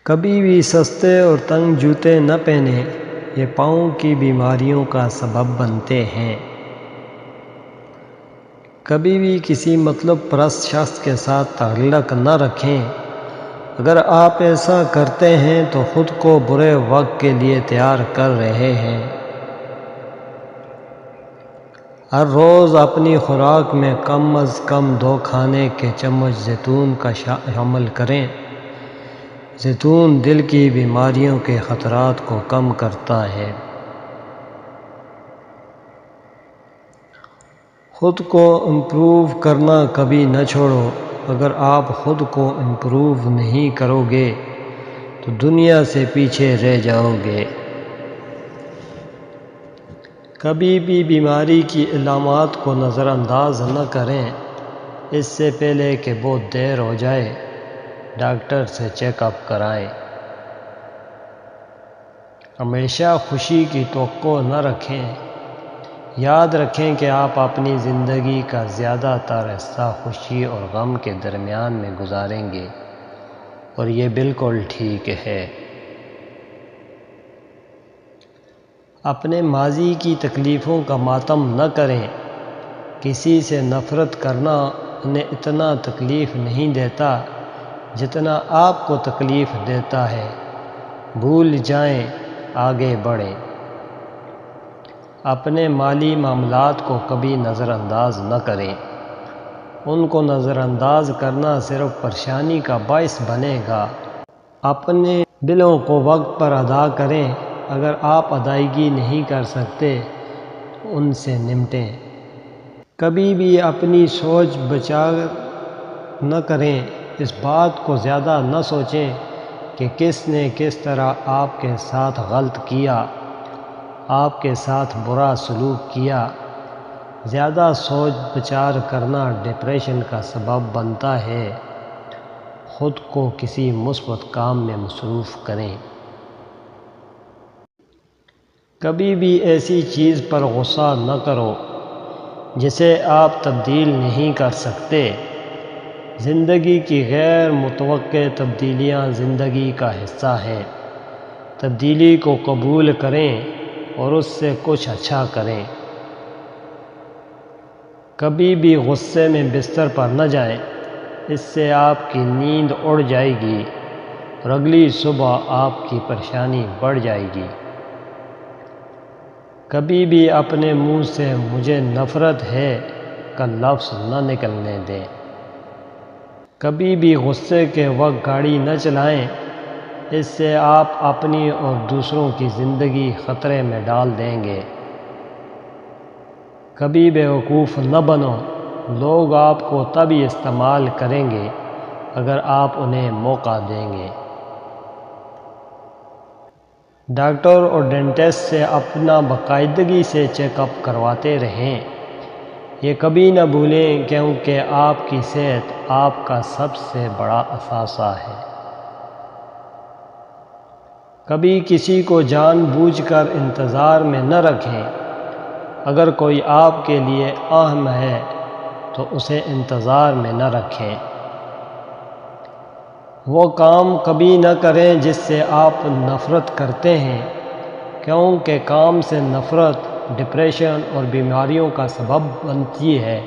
کبھی بھی سستے اور تنگ جوتے نہ پہنیں، یہ پاؤں کی بیماریوں کا سبب بنتے ہیں۔ کبھی بھی کسی مطلب پرست شخص کے ساتھ تعلق نہ رکھیں۔ اگر آپ ایسا کرتے ہیں تو خود کو برے وقت کے لیے تیار کر رہے ہیں۔ ہر روز اپنی خوراک میں کم از کم 2 کھانے کے چمچ زیتون کا شامل کریں۔ زیتون دل کی بیماریوں کے خطرات کو کم کرتا ہے۔ خود کو امپروو کرنا کبھی نہ چھوڑو۔ اگر آپ خود کو امپروو نہیں کرو گے تو دنیا سے پیچھے رہ جاؤ گے۔ کبھی بھی بیماری کی علامات کو نظر انداز نہ کریں۔ اس سے پہلے کہ بہت دیر ہو جائے، ڈاکٹر سے چیک اپ کرائیں۔ ہمیشہ خوشی کی توقع نہ رکھیں۔ یاد رکھیں کہ آپ اپنی زندگی کا زیادہ تر حصہ خوشی اور غم کے درمیان میں گزاریں گے، اور یہ بالکل ٹھیک ہے۔ اپنے ماضی کی تکلیفوں کا ماتم نہ کریں۔ کسی سے نفرت کرنا انہیں اتنا تکلیف نہیں دیتا جتنا آپ کو تکلیف دیتا ہے۔ بھول جائیں، آگے بڑھیں۔ اپنے مالی معاملات کو کبھی نظر انداز نہ کریں۔ ان کو نظر انداز کرنا صرف پریشانی کا باعث بنے گا۔ اپنے بلوں کو وقت پر ادا کریں۔ اگر آپ ادائیگی نہیں کر سکتے تو ان سے نمٹیں۔ کبھی بھی اپنی سوچ بچا نہ کریں۔ اس بات کو زیادہ نہ سوچیں کہ کس نے کس طرح آپ کے ساتھ غلط کیا، آپ کے ساتھ برا سلوک کیا۔ زیادہ سوچ بچار کرنا ڈپریشن کا سبب بنتا ہے۔ خود کو کسی مثبت کام میں مصروف کریں۔ کبھی بھی ایسی چیز پر غصہ نہ کرو جسے آپ تبدیل نہیں کر سکتے۔ زندگی کی غیر متوقع تبدیلیاں زندگی کا حصہ ہیں۔ تبدیلی کو قبول کریں اور اس سے کچھ اچھا کریں۔ کبھی بھی غصے میں بستر پر نہ جائیں، اس سے آپ کی نیند اڑ جائے گی اور اگلی صبح آپ کی پریشانی بڑھ جائے گی۔ کبھی بھی اپنے منہ سے "مجھے نفرت ہے" کا لفظ نہ نکلنے دیں۔ کبھی بھی غصے کے وقت گاڑی نہ چلائیں، اس سے آپ اپنی اور دوسروں کی زندگی خطرے میں ڈال دیں گے۔ کبھی بیوقوف نہ بنو۔ لوگ آپ کو تبھی استعمال کریں گے اگر آپ انہیں موقع دیں گے۔ ڈاکٹر اور ڈینٹسٹ سے اپنا باقاعدگی سے چیک اپ کرواتے رہیں۔ یہ کبھی نہ بھولیں کیونکہ آپ کی صحت آپ کا سب سے بڑا اثاثہ ہے۔ کبھی کسی کو جان بوجھ کر انتظار میں نہ رکھیں۔ اگر کوئی آپ کے لیے اہم ہے تو اسے انتظار میں نہ رکھیں۔ وہ کام کبھی نہ کریں جس سے آپ نفرت کرتے ہیں، کیونکہ کام سے نفرت ڈپریشن اور بیماریوں کا سبب بنتی ہے۔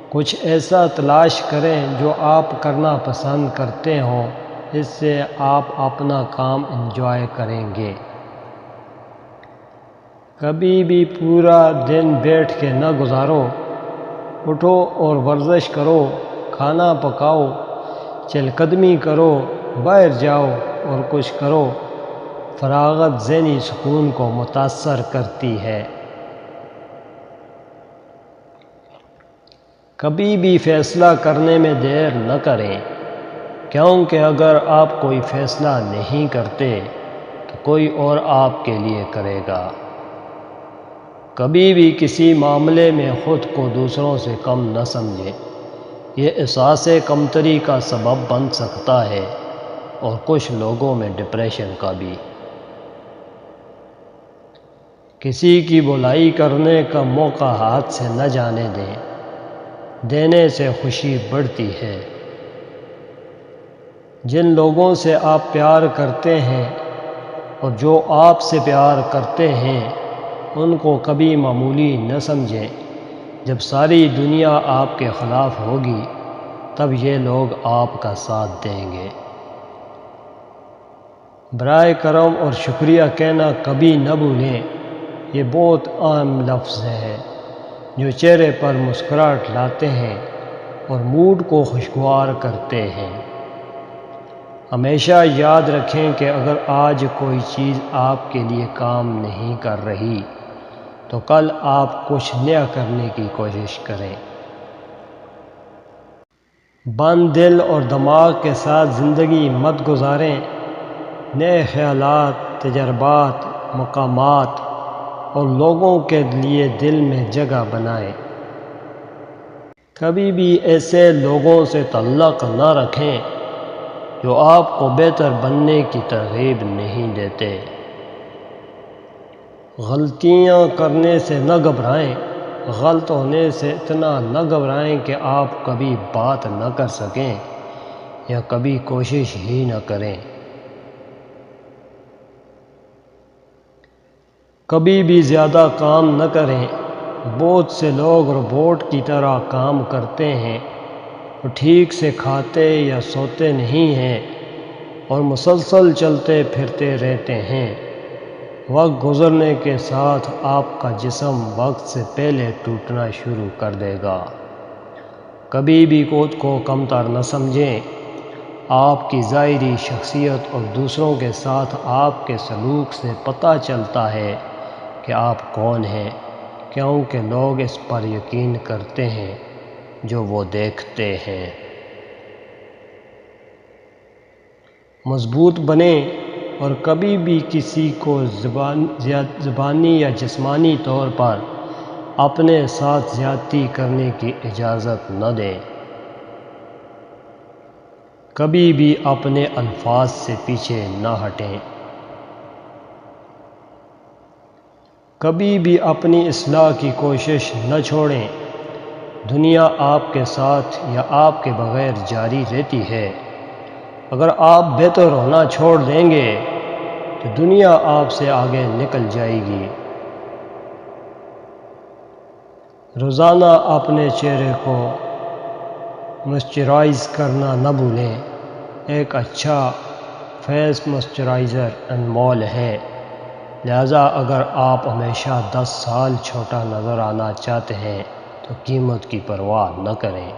کچھ ایسا تلاش کریں جو آپ کرنا پسند کرتے ہوں، اس سے آپ اپنا کام انجوائے کریں گے۔ کبھی بھی پورا دن بیٹھ کے نہ گزارو۔ اٹھو اور ورزش کرو، کھانا پکاؤ، چہل قدمی کرو، باہر جاؤ اور کچھ کرو۔ فراغت ذہنی سکون کو متاثر کرتی ہے۔ کبھی بھی فیصلہ کرنے میں دیر نہ کریں، کیونکہ اگر آپ کوئی فیصلہ نہیں کرتے تو کوئی اور آپ کے لیے کرے گا۔ کبھی بھی کسی معاملے میں خود کو دوسروں سے کم نہ سمجھیں۔ یہ احساس کمتری کا سبب بن سکتا ہے اور کچھ لوگوں میں ڈپریشن کا بھی۔ کسی کی بھلائی کرنے کا موقع ہاتھ سے نہ جانے دیں۔ دینے سے خوشی بڑھتی ہے۔ جن لوگوں سے آپ پیار کرتے ہیں اور جو آپ سے پیار کرتے ہیں ان کو کبھی معمولی نہ سمجھیں۔ جب ساری دنیا آپ کے خلاف ہوگی تب یہ لوگ آپ کا ساتھ دیں گے۔ برائے کرم اور شکریہ کہنا کبھی نہ بھولیں، یہ بہت عام لفظ ہے جو چہرے پر مسکراہٹ لاتے ہیں اور موڈ کو خوشگوار کرتے ہیں۔ ہمیشہ یاد رکھیں کہ اگر آج کوئی چیز آپ کے لیے کام نہیں کر رہی تو کل آپ کچھ نیا کرنے کی کوشش کریں۔ بند دل اور دماغ کے ساتھ زندگی مت گزاریں، نئے خیالات، تجربات، مقامات اور لوگوں کے لیے دل میں جگہ بنائیں۔ کبھی بھی ایسے لوگوں سے تعلق نہ رکھیں جو آپ کو بہتر بننے کی ترغیب نہیں دیتے۔ غلطیاں کرنے سے نہ گھبرائیں، غلط ہونے سے اتنا نہ گھبرائیں کہ آپ کبھی بات نہ کر سکیں یا کبھی کوشش ہی نہ کریں۔ کبھی بھی زیادہ کام نہ کریں، بہت سے لوگ روبوٹ کی طرح کام کرتے ہیں، وہ ٹھیک سے کھاتے یا سوتے نہیں ہیں اور مسلسل چلتے پھرتے رہتے ہیں۔ وقت گزرنے کے ساتھ آپ کا جسم وقت سے پہلے ٹوٹنا شروع کر دے گا۔ کبھی بھی خود کو کمتر نہ سمجھیں، آپ کی ظاہری شخصیت اور دوسروں کے ساتھ آپ کے سلوک سے پتہ چلتا ہے کہ آپ کون ہیں، کیونکہ لوگ اس پر یقین کرتے ہیں جو وہ دیکھتے ہیں۔ مضبوط بنیں اور کبھی بھی کسی کو زبانی یا جسمانی طور پر اپنے ساتھ زیادتی کرنے کی اجازت نہ دیں۔ کبھی بھی اپنے الفاظ سے پیچھے نہ ہٹیں۔ کبھی بھی اپنی اصلاح کی کوشش نہ چھوڑیں۔ دنیا آپ کے ساتھ یا آپ کے بغیر جاری رہتی ہے۔ اگر آپ بہتر ہونا چھوڑ دیں گے تو دنیا آپ سے آگے نکل جائے گی۔ روزانہ اپنے چہرے کو موئسچرائز کرنا نہ بھولیں۔ ایک اچھا فیس موئسچرائزر انمول ہے، لہذا اگر آپ ہمیشہ 10 سال چھوٹا نظر آنا چاہتے ہیں تو قیمت کی پرواہ نہ کریں۔